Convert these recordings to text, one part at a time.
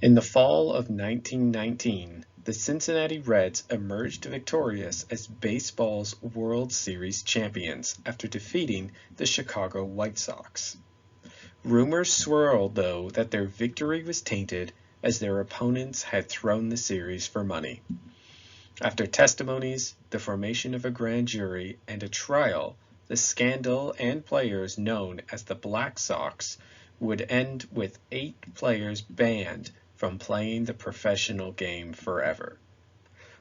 In the fall of 1919, the Cincinnati Reds emerged victorious as baseball's World Series champions after defeating the Chicago White Sox. Rumors swirled, though, that their victory was tainted as their opponents had thrown the series for money. After testimonies, the formation of a grand jury, and a trial, the scandal and players known as the Black Sox would end with 8 players banned from playing the professional game forever.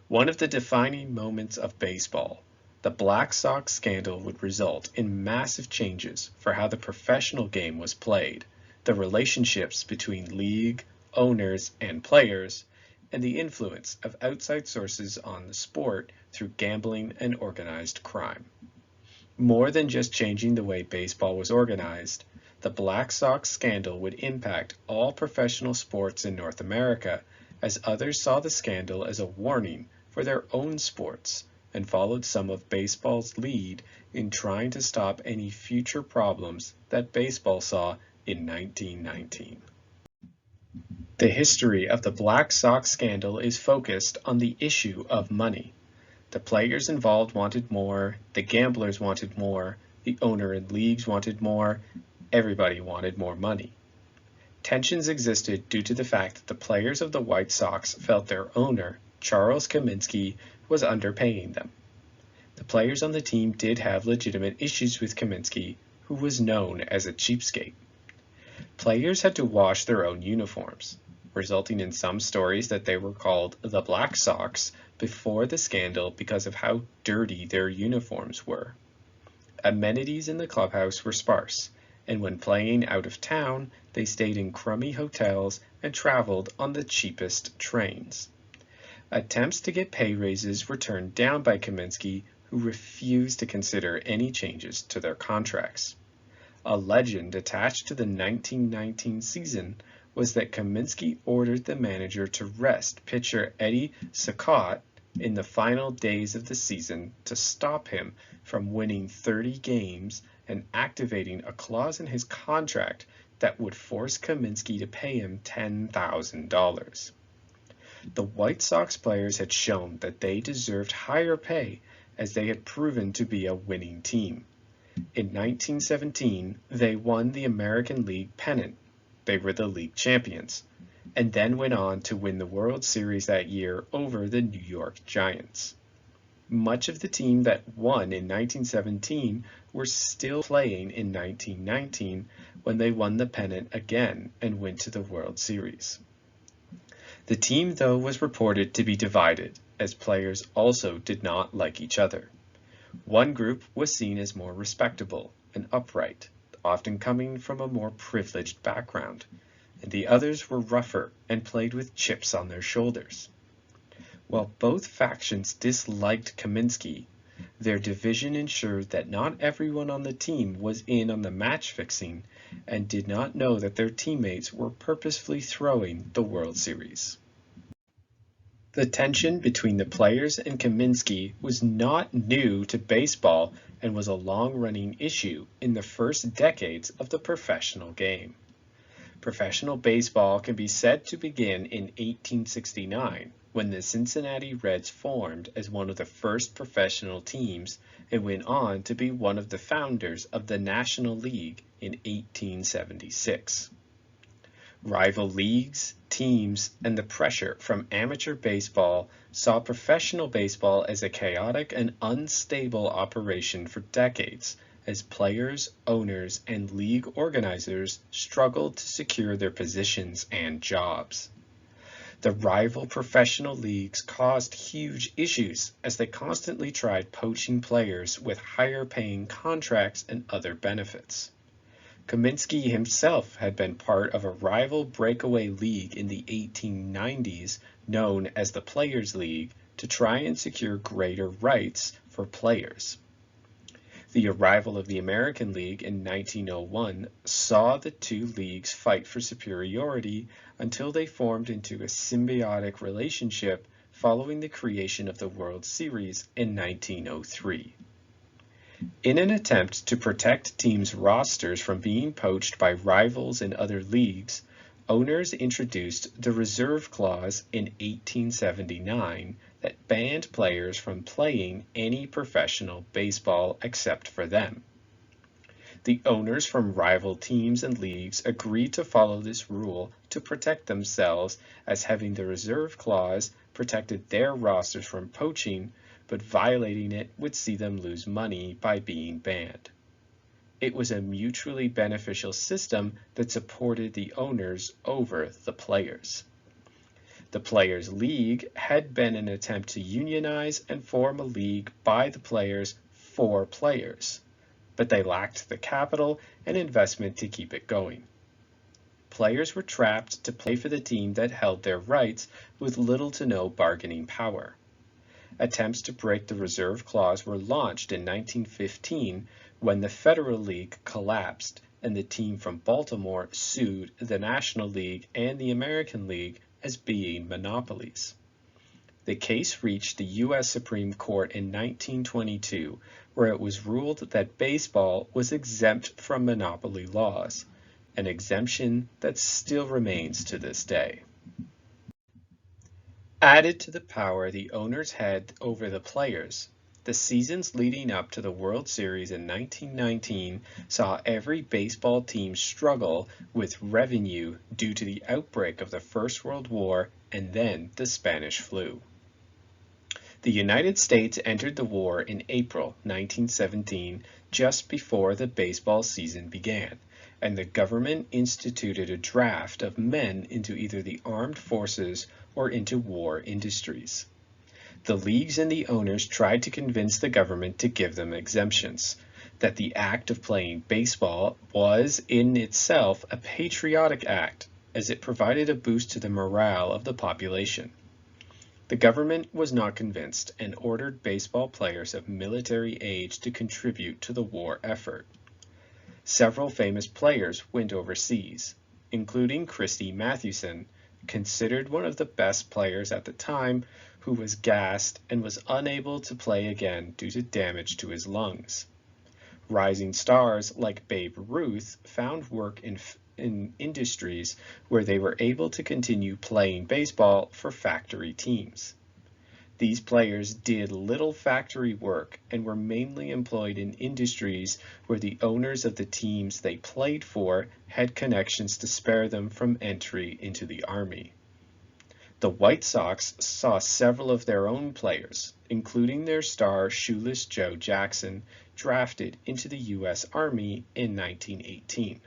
One of the defining moments of baseball, the Black Sox scandal would result in massive changes for how the professional game was played, the relationships between league, owners, and players, and the influence of outside sources on the sport through gambling and organized crime. More than just changing the way baseball was organized, the Black Sox scandal would impact all professional sports in North America, as others saw the scandal as a warning for their own sports and followed some of baseball's lead in trying to stop any future problems that baseball saw in 1919. The history of the Black Sox scandal is focused on the issue of money. The players involved wanted more, the gamblers wanted more, the owner and leagues wanted more, everybody wanted more money. Tensions existed due to the fact that the players of the White Sox felt their owner, Charles Kaminsky, was underpaying them. The players on the team did have legitimate issues with Kaminsky, who was known as a cheapskate. Players had to wash their own uniforms, resulting in some stories that they were called the Black Sox before the scandal because of how dirty their uniforms were. Amenities in the clubhouse were sparse, and when playing out of town, they stayed in crummy hotels and traveled on the cheapest trains. Attempts to get pay raises were turned down by Kaminsky, who refused to consider any changes to their contracts. A legend attached to the 1919 season was that Kaminsky ordered the manager to rest pitcher Eddie Saccott in the final days of the season to stop him from winning 30 games and activating a clause in his contract that would force Kaminsky to pay him $10,000. The White Sox players had shown that they deserved higher pay as they had proven to be a winning team. In 1917, they won the American League pennant. They were the league champions, and then went on to win the World Series that year over the New York Giants. Much of the team that won in 1917 were still playing in 1919 when they won the pennant again and went to the World Series. The team, though, was reported to be divided, as players also did not like each other. One group was seen as more respectable and upright, often coming from a more privileged background, and the others were rougher and played with chips on their shoulders. While both factions disliked Kaminsky, their division ensured that not everyone on the team was in on the match fixing and did not know that their teammates were purposefully throwing the World Series. The tension between the players and Kaminsky was not new to baseball and was a long-running issue in the first decades of the professional game. Professional baseball can be said to begin in 1869, when the Cincinnati Reds formed as one of the first professional teams and went on to be one of the founders of the National League in 1876. Rival leagues, teams, and the pressure from amateur baseball saw professional baseball as a chaotic and unstable operation for decades, as players, owners, and league organizers struggled to secure their positions and jobs. The rival professional leagues caused huge issues as they constantly tried poaching players with higher paying contracts and other benefits. Kaminsky himself had been part of a rival breakaway league in the 1890s known as the Players' League to try and secure greater rights for players. The arrival of the American League in 1901 saw the two leagues fight for superiority until they formed into a symbiotic relationship following the creation of the World Series in 1903. In an attempt to protect teams' rosters from being poached by rivals in other leagues, Owners introduced the reserve clause in 1879 that banned players from playing any professional baseball except for them. The owners from rival teams and leagues agreed to follow this rule to protect themselves, as having the reserve clause protected their rosters from poaching, but violating it would see them lose money by being banned. It was a mutually beneficial system that supported the owners over the players. The Players' League had been an attempt to unionize and form a league by the players for players, but they lacked the capital and investment to keep it going. Players were trapped to play for the team that held their rights with little to no bargaining power. Attempts to break the reserve clause were launched in 1915 when the Federal League collapsed and the team from Baltimore sued the National League and the American League as being monopolies. The case reached the U.S. Supreme Court in 1922, where it was ruled that baseball was exempt from monopoly laws, an exemption that still remains to this day. Added to the power the owners had over the players, the seasons leading up to the World Series in 1919 saw every baseball team struggle with revenue due to the outbreak of the First World War and then the Spanish flu. The United States entered the war in April 1917, just before the baseball season began, and the government instituted a draft of men into either the armed forces or into war industries. The leagues and the owners tried to convince the government to give them exemptions, that the act of playing baseball was in itself a patriotic act, as it provided a boost to the morale of the population. The government was not convinced and ordered baseball players of military age to contribute to the war effort. Several famous players went overseas, including Christy Mathewson, considered one of the best players at the time, who was gassed and was unable to play again due to damage to his lungs. Rising stars like Babe Ruth found work in industries where they were able to continue playing baseball for factory teams. These players did little factory work and were mainly employed in industries where the owners of the teams they played for had connections to spare them from entry into the Army. The White Sox saw several of their own players, including their star Shoeless Joe Jackson, drafted into the U.S. Army in 1918,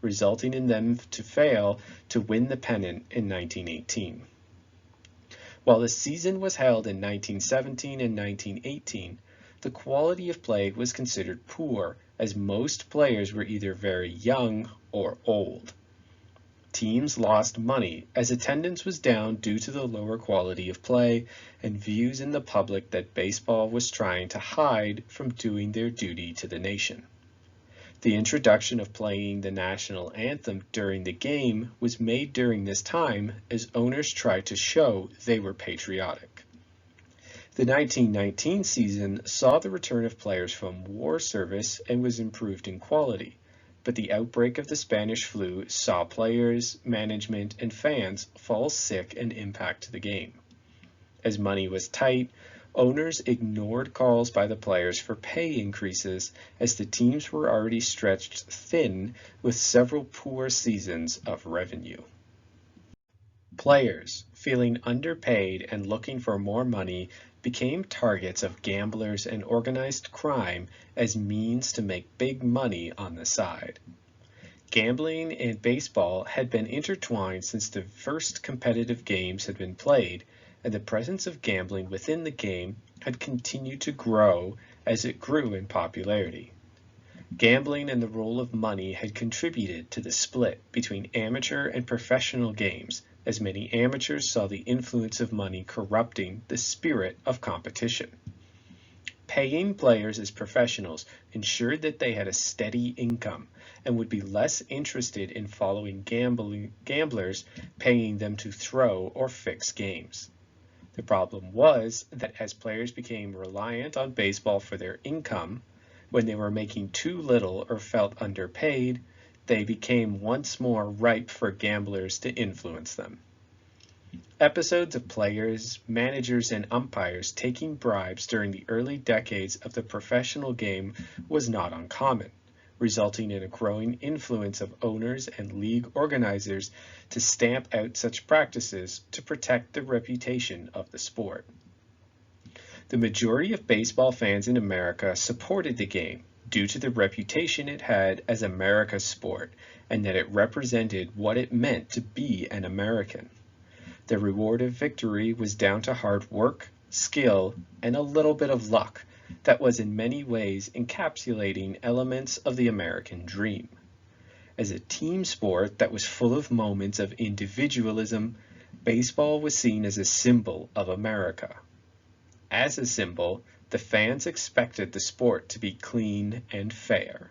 resulting in them to fail to win the pennant in 1918. While the season was held in 1917 and 1918, the quality of play was considered poor, as most players were either very young or old. Teams lost money as attendance was down due to the lower quality of play and views in the public that baseball was trying to hide from doing their duty to the nation. The introduction of playing the national anthem during the game was made during this time as owners tried to show they were patriotic. The 1919 season saw the return of players from war service and was improved in quality, but the outbreak of the Spanish flu saw players, management, and fans fall sick and impact the game. As money was tight, owners ignored calls by the players for pay increases, as the teams were already stretched thin with several poor seasons of revenue. Players, feeling underpaid and looking for more money, became targets of gamblers and organized crime as means to make big money on the side. Gambling and baseball had been intertwined since the first competitive games had been played, and the presence of gambling within the game had continued to grow as it grew in popularity. Gambling and the role of money had contributed to the split between amateur and professional games, as many amateurs saw the influence of money corrupting the spirit of competition. Paying players as professionals ensured that they had a steady income and would be less interested in following gamblers, paying them to throw or fix games. The problem was that as players became reliant on baseball for their income, when they were making too little or felt underpaid, they became once more ripe for gamblers to influence them. Episodes of players, managers, and umpires taking bribes during the early decades of the professional game was not uncommon, resulting in a growing influence of owners and league organizers to stamp out such practices to protect the reputation of the sport. The majority of baseball fans in America supported the game due to the reputation it had as America's sport and that it represented what it meant to be an American. The reward of victory was down to hard work, skill, and a little bit of luck that was in many ways encapsulating elements of the American dream. As a team sport that was full of moments of individualism, baseball was seen as a symbol of America. As a symbol, the fans expected the sport to be clean and fair.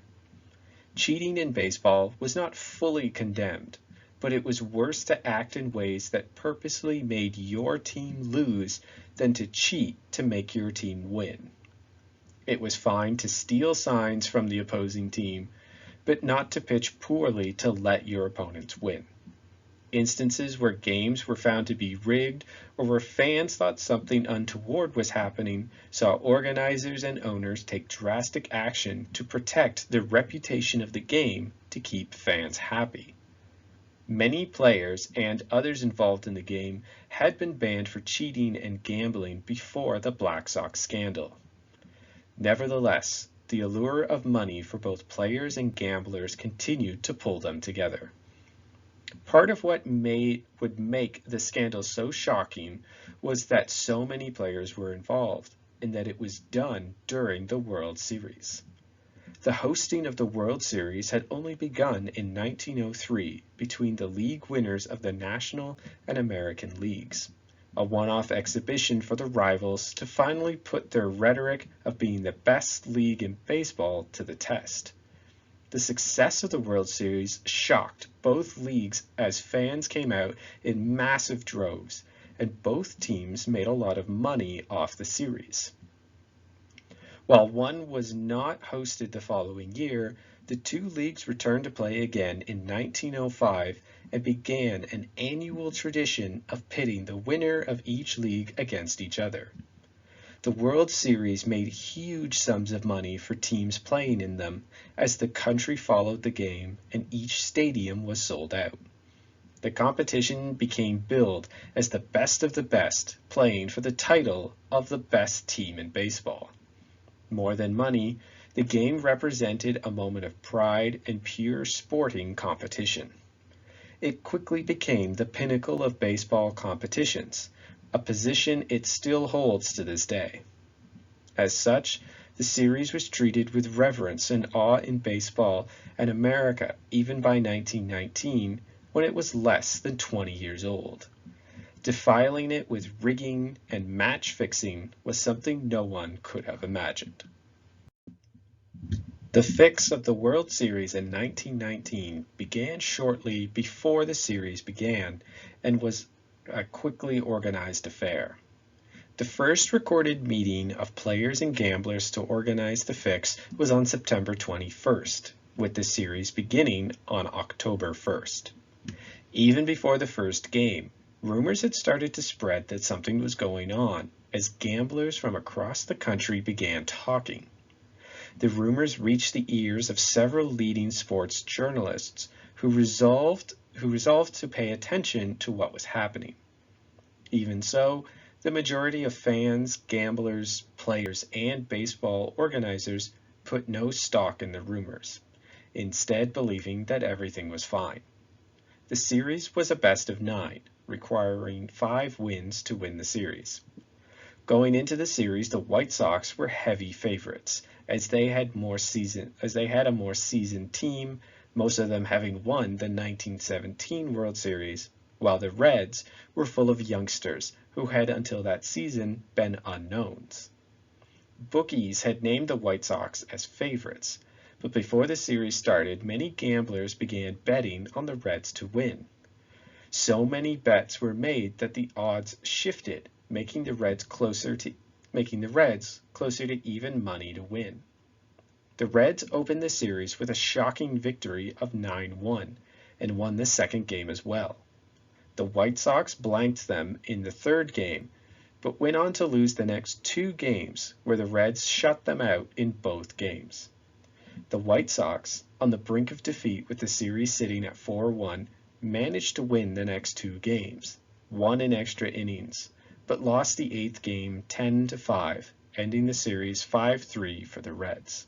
Cheating in baseball was not fully condemned, but it was worse to act in ways that purposely made your team lose than to cheat to make your team win. It was fine to steal signs from the opposing team, but not to pitch poorly to let your opponents win. Instances where games were found to be rigged or where fans thought something untoward was happening saw organizers and owners take drastic action to protect the reputation of the game to keep fans happy. Many players and others involved in the game had been banned for cheating and gambling before the Black Sox scandal. Nevertheless, the allure of money for both players and gamblers continued to pull them together. Part of what would make the scandal so shocking was that so many players were involved and that it was done during the World Series. The hosting of the World Series had only begun in 1903 between the league winners of the National and American Leagues, a one-off exhibition for the rivals to finally put their rhetoric of being the best league in baseball to the test. The success of the World Series shocked both leagues as fans came out in massive droves, and both teams made a lot of money off the series. While one was not hosted the following year, the two leagues returned to play again in 1905 and began an annual tradition of pitting the winner of each league against each other. The World Series made huge sums of money for teams playing in them as the country followed the game and each stadium was sold out. The competition became billed as the best of the best, playing for the title of the best team in baseball. More than money, the game represented a moment of pride and pure sporting competition. It quickly became the pinnacle of baseball competitions, a position it still holds to this day. As such, the series was treated with reverence and awe in baseball and America even by 1919, when it was less than 20 years old. Defiling it with rigging and match fixing was something no one could have imagined. The fix of the World Series in 1919 began shortly before the series began and was a quickly organized affair. The first recorded meeting of players and gamblers to organize the fix was on September 21st, with the series beginning on October 1st. Even before the first game, rumors had started to spread that something was going on as gamblers from across the country began talking. The rumors reached the ears of several leading sports journalists who resolved to pay attention to what was happening. Even so, the majority of fans, gamblers, players, and baseball organizers put no stock in the rumors, instead believing that everything was fine. The series was a best of 9, requiring 5 wins to win the series. Going into the series, the White Sox were heavy favorites, as they had a more seasoned team, most of them having won the 1917 World Series, while the Reds were full of youngsters who had until that season been unknowns. Bookies had named the White Sox as favorites, but before the series started, many gamblers began betting on the Reds to win. So many bets were made that the odds shifted, making the Reds closer to even money to win. The Reds opened the series with a shocking victory of 9-1 and won the second game as well. The White Sox blanked them in the third game, but went on to lose the next two games where the Reds shut them out in both games. The White Sox, on the brink of defeat with the series sitting at 4-1, managed to win the next two games, won in extra innings, but lost the eighth game 10-5, ending the series 5-3 for the Reds.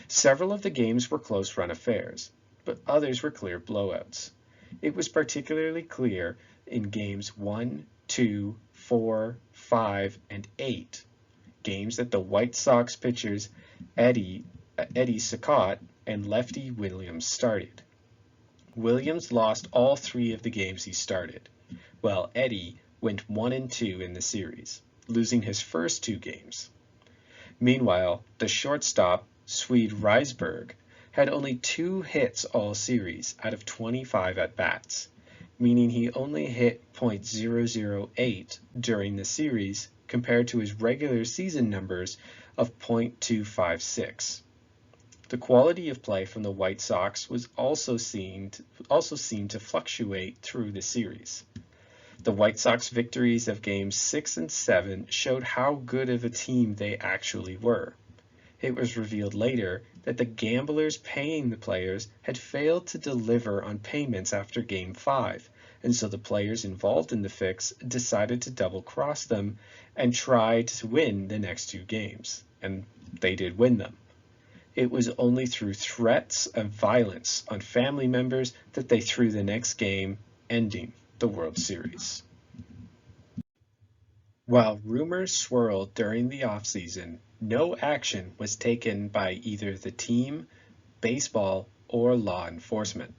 Several of the games were close-run affairs, but others were clear blowouts. It was particularly clear in games 1, 2, 4, 5, and 8, games that the White Sox pitchers Eddie Saccott and Lefty Williams started. Williams lost all three of the games he started, while Eddie went 1-2 in the series, losing his first two games. Meanwhile, the shortstop, Swede Risberg, had only 2 hits all series out of 25 at-bats, meaning he only hit .008 during the series compared to his regular season numbers of .256. The quality of play from the White Sox was also seemed to fluctuate through the series. The White Sox victories of games 6 and 7 showed how good of a team they actually were. It was revealed later that the gamblers paying the players had failed to deliver on payments after Game 5, and so the players involved in the fix decided to double-cross them and try to win the next two games, and they did win them. It was only through threats of violence on family members that they threw the next game, ending the World Series. While rumors swirled during the offseason, no action was taken by either the team, baseball, or law enforcement.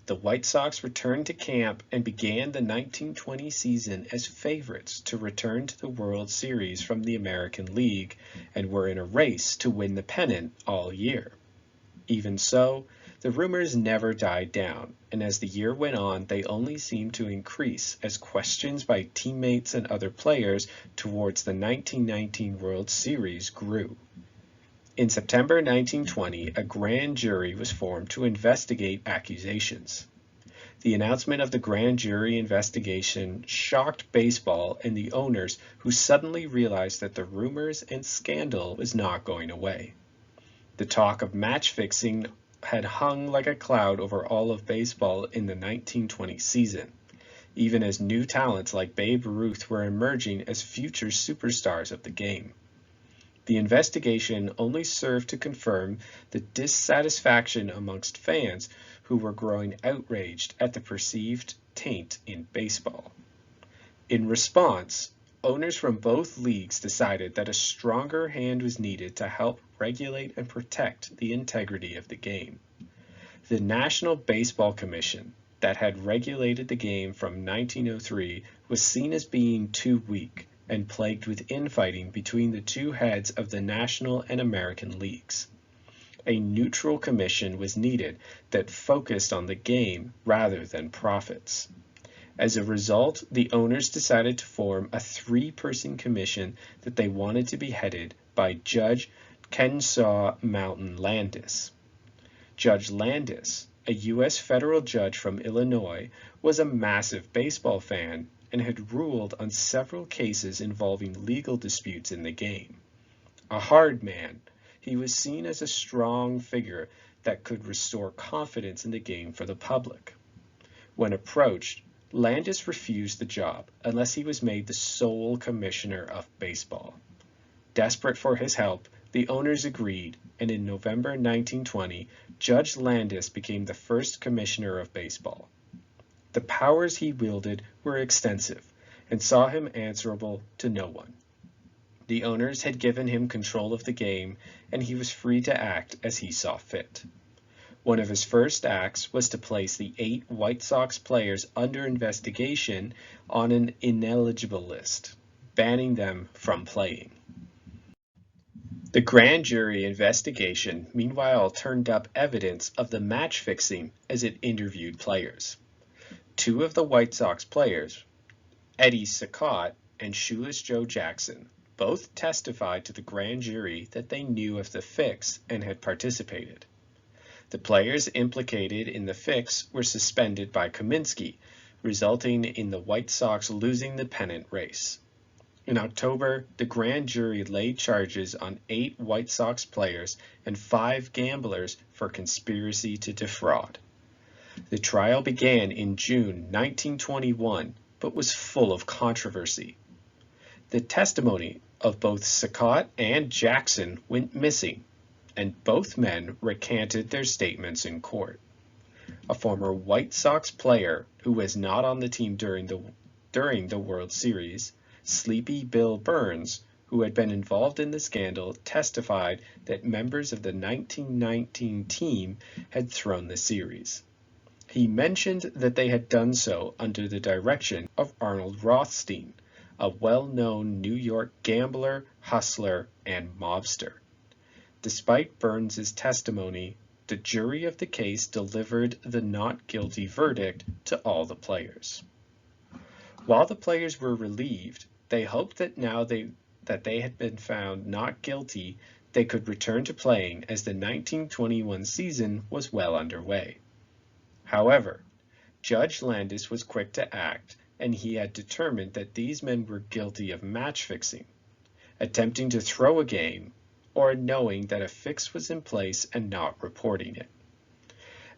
The White Sox returned to camp and began the 1920 season as favorites to return to the World Series from the American League and were in a race to win the pennant all year. Even so, the rumors never died down, and as the year went on, they only seemed to increase as questions by teammates and other players towards the 1919 World Series grew. In September 1920, a grand jury was formed to investigate accusations. The announcement of the grand jury investigation shocked baseball and the owners, who suddenly realized that the rumors and scandal was not going away. The talk of match fixing had hung like a cloud over all of baseball in the 1920 season, even as new talents like Babe Ruth were emerging as future superstars of the game. The investigation only served to confirm the dissatisfaction amongst fans who were growing outraged at the perceived taint in baseball. In response, owners from both leagues decided that a stronger hand was needed to help regulate and protect the integrity of the game. The National Baseball Commission, that had regulated the game from 1903, was seen as being too weak and plagued with infighting between the two heads of the National and American leagues. A neutral commission was needed that focused on the game rather than profits. As a result, the owners decided to form a 3-person commission that they wanted to be headed by Judge Kennesaw Mountain Landis. Judge Landis, a U.S. federal judge from Illinois, was a massive baseball fan and had ruled on several cases involving legal disputes in the game. A hard man, he was seen as a strong figure that could restore confidence in the game for the public. When approached, Landis refused the job unless he was made the sole commissioner of baseball. Desperate for his help, the owners agreed, and in November 1920, Judge Landis became the first commissioner of baseball. The powers he wielded were extensive and saw him answerable to no one. The owners had given him control of the game, and he was free to act as he saw fit. One of his first acts was to place the 8 White Sox players under investigation on an ineligible list, banning them from playing. The grand jury investigation meanwhile turned up evidence of the match fixing as it interviewed players. 2 of the White Sox players, Eddie Saccott and Shoeless Joe Jackson, both testified to the grand jury that they knew of the fix and had participated. The players implicated in the fix were suspended by Kaminsky, resulting in the White Sox losing the pennant race. In October, the grand jury laid charges on 8 White Sox players and 5 gamblers for conspiracy to defraud. The trial began in June 1921, but was full of controversy. The testimony of both Saccott and Jackson went missing, and both men recanted their statements in court. A former White Sox player who was not on the team during the World Series, Sleepy Bill Burns, who had been involved in the scandal, testified that members of the 1919 team had thrown the series. He mentioned that they had done so under the direction of Arnold Rothstein, a well-known New York gambler, hustler, and mobster. Despite Burns's testimony, the jury of the case delivered the not guilty verdict to all the players. While the players were relieved, they hoped that now that they had been found not guilty, they could return to playing as the 1921 season was well underway. However, Judge Landis was quick to act, and he had determined that these men were guilty of match fixing, attempting to throw a game, or knowing that a fix was in place and not reporting it.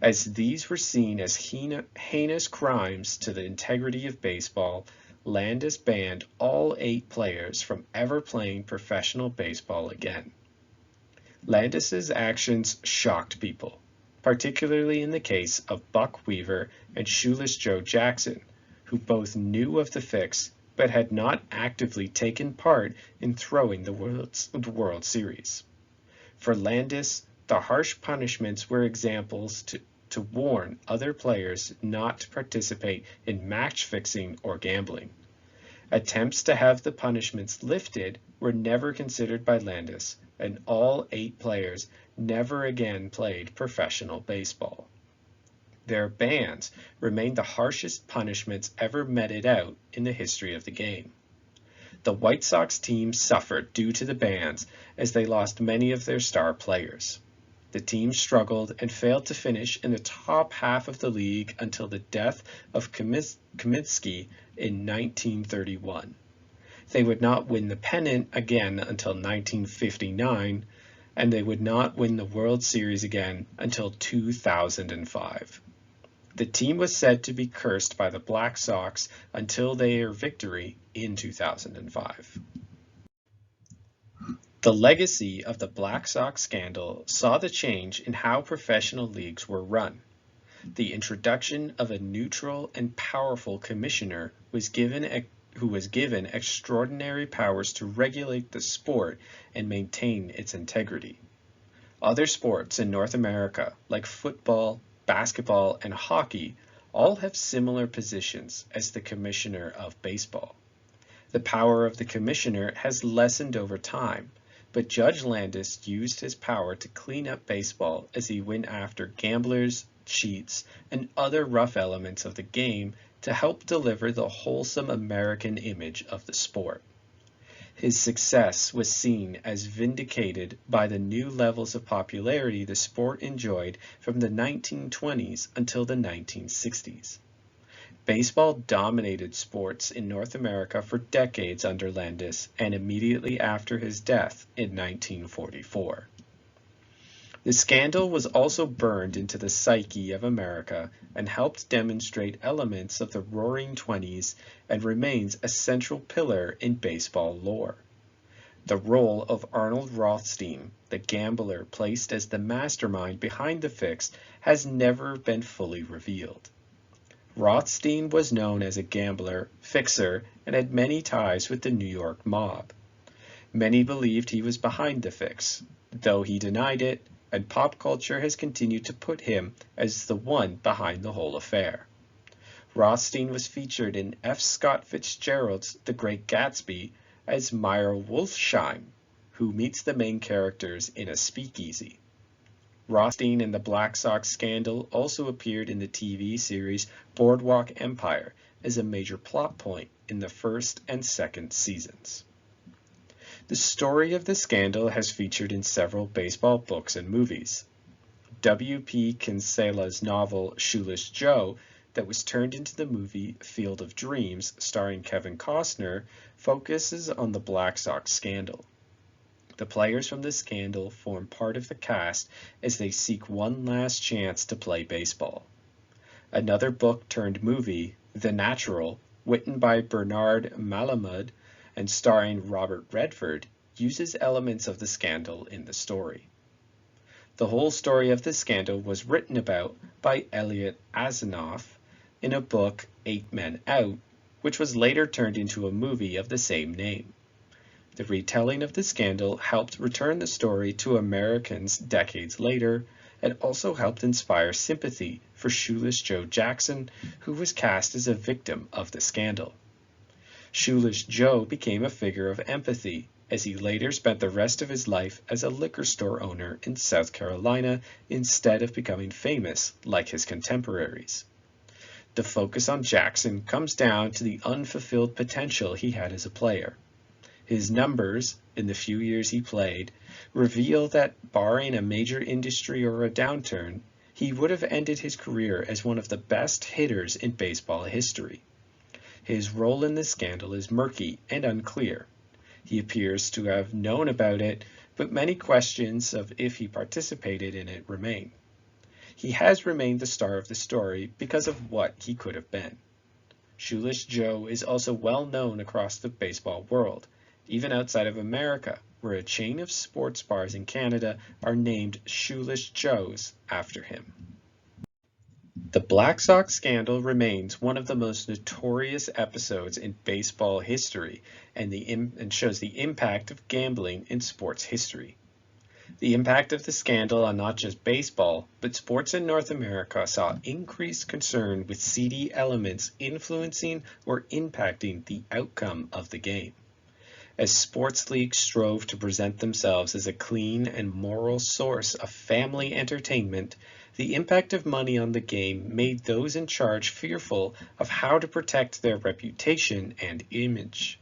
As these were seen as heinous crimes to the integrity of baseball, Landis banned all 8 players from ever playing professional baseball again. Landis's actions shocked people, particularly in the case of Buck Weaver and Shoeless Joe Jackson, who both knew of the fix but had not actively taken part in throwing the World Series. For Landis, the harsh punishments were examples to warn other players not to participate in match fixing or gambling. Attempts to have the punishments lifted were never considered by Landis, and all 8 players never again played professional baseball. Their bans remained the harshest punishments ever meted out in the history of the game. The White Sox team suffered due to the bans as they lost many of their star players. The team struggled and failed to finish in the top half of the league until the death of Kaminsky in 1931. They would not win the pennant again until 1959, and they would not win the World Series again until 2005. The team was said to be cursed by the Black Sox until their victory in 2005. The legacy of the Black Sox scandal saw the change in how professional leagues were run. The introduction of a neutral and powerful commissioner who was given extraordinary powers to regulate the sport and maintain its integrity. Other sports in North America, like football, basketball, and hockey, all have similar positions as the commissioner of baseball. The power of the commissioner has lessened over time, but Judge Landis used his power to clean up baseball as he went after gamblers, cheats, and other rough elements of the game to help deliver the wholesome American image of the sport. His success was seen as vindicated by the new levels of popularity the sport enjoyed from the 1920s until the 1960s. Baseball dominated sports in North America for decades under Landis and immediately after his death in 1944. The scandal was also burned into the psyche of America and helped demonstrate elements of the Roaring Twenties and remains a central pillar in baseball lore. The role of Arnold Rothstein, the gambler placed as the mastermind behind the fix, has never been fully revealed. Rothstein was known as a gambler, fixer, and had many ties with the New York mob. Many believed he was behind the fix, though he denied it, and pop culture has continued to put him as the one behind the whole affair. Rothstein was featured in F. Scott Fitzgerald's The Great Gatsby as Meyer Wolfsheim, who meets the main characters in a speakeasy. Rothstein and the Black Sox Scandal also appeared in the TV series Boardwalk Empire as a major plot point in the first and second seasons. The story of the scandal has featured in several baseball books and movies. W.P. Kinsella's novel Shoeless Joe, that was turned into the movie Field of Dreams starring Kevin Costner, focuses on the Black Sox scandal. The players from the scandal form part of the cast as they seek one last chance to play baseball. Another book turned movie, The Natural, written by Bernard Malamud and starring Robert Redford, uses elements of the scandal in the story. The whole story of the scandal was written about by Elliot Asanoff in a book, 8 Men Out, which was later turned into a movie of the same name. The retelling of the scandal helped return the story to Americans decades later, and also helped inspire sympathy for Shoeless Joe Jackson, who was cast as a victim of the scandal. Shoeless Joe became a figure of empathy, as he later spent the rest of his life as a liquor store owner in South Carolina instead of becoming famous like his contemporaries. The focus on Jackson comes down to the unfulfilled potential he had as a player. His numbers, in the few years he played, reveal that, barring a major industry or a downturn, he would have ended his career as one of the best hitters in baseball history. His role in the scandal is murky and unclear. He appears to have known about it, but many questions of if he participated in it remain. He has remained the star of the story because of what he could have been. Shoeless Joe is also well known across the baseball world, even outside of America, where a chain of sports bars in Canada are named Shoeless Joes after him. The Black Sox scandal remains one of the most notorious episodes in baseball history and shows the impact of gambling in sports history. The impact of the scandal on not just baseball, but sports in North America saw increased concern with seedy elements influencing or impacting the outcome of the game. As sports leagues strove to present themselves as a clean and moral source of family entertainment, the impact of money on the game made those in charge fearful of how to protect their reputation and image.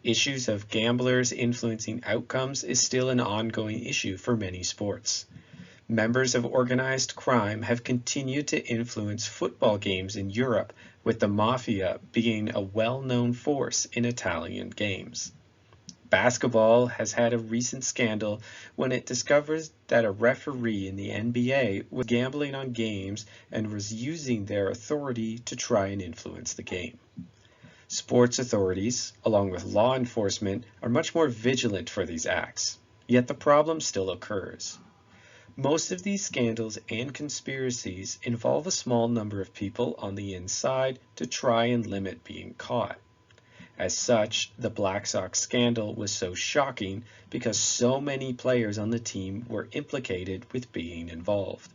Issues of gamblers influencing outcomes is still an ongoing issue for many sports. Members of organized crime have continued to influence football games in Europe, with the mafia being a well-known force in Italian games. Basketball has had a recent scandal when it discovers that a referee in the NBA was gambling on games and was using their authority to try and influence the game. Sports authorities, along with law enforcement, are much more vigilant for these acts, yet the problem still occurs. Most of these scandals and conspiracies involve a small number of people on the inside to try and limit being caught. As such, the Black Sox scandal was so shocking because so many players on the team were implicated with being involved.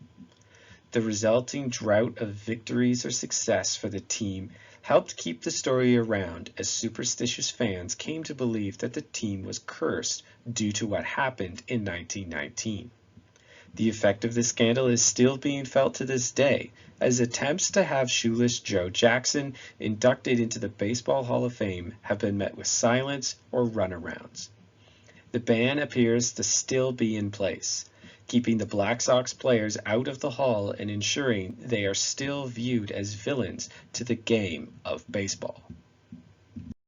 The resulting drought of victories or success for the team helped keep the story around as superstitious fans came to believe that the team was cursed due to what happened in 1919. The effect of the scandal is still being felt to this day, as attempts to have Shoeless Joe Jackson inducted into the Baseball Hall of Fame have been met with silence or runarounds. The ban appears to still be in place, keeping the Black Sox players out of the hall and ensuring they are still viewed as villains to the game of baseball.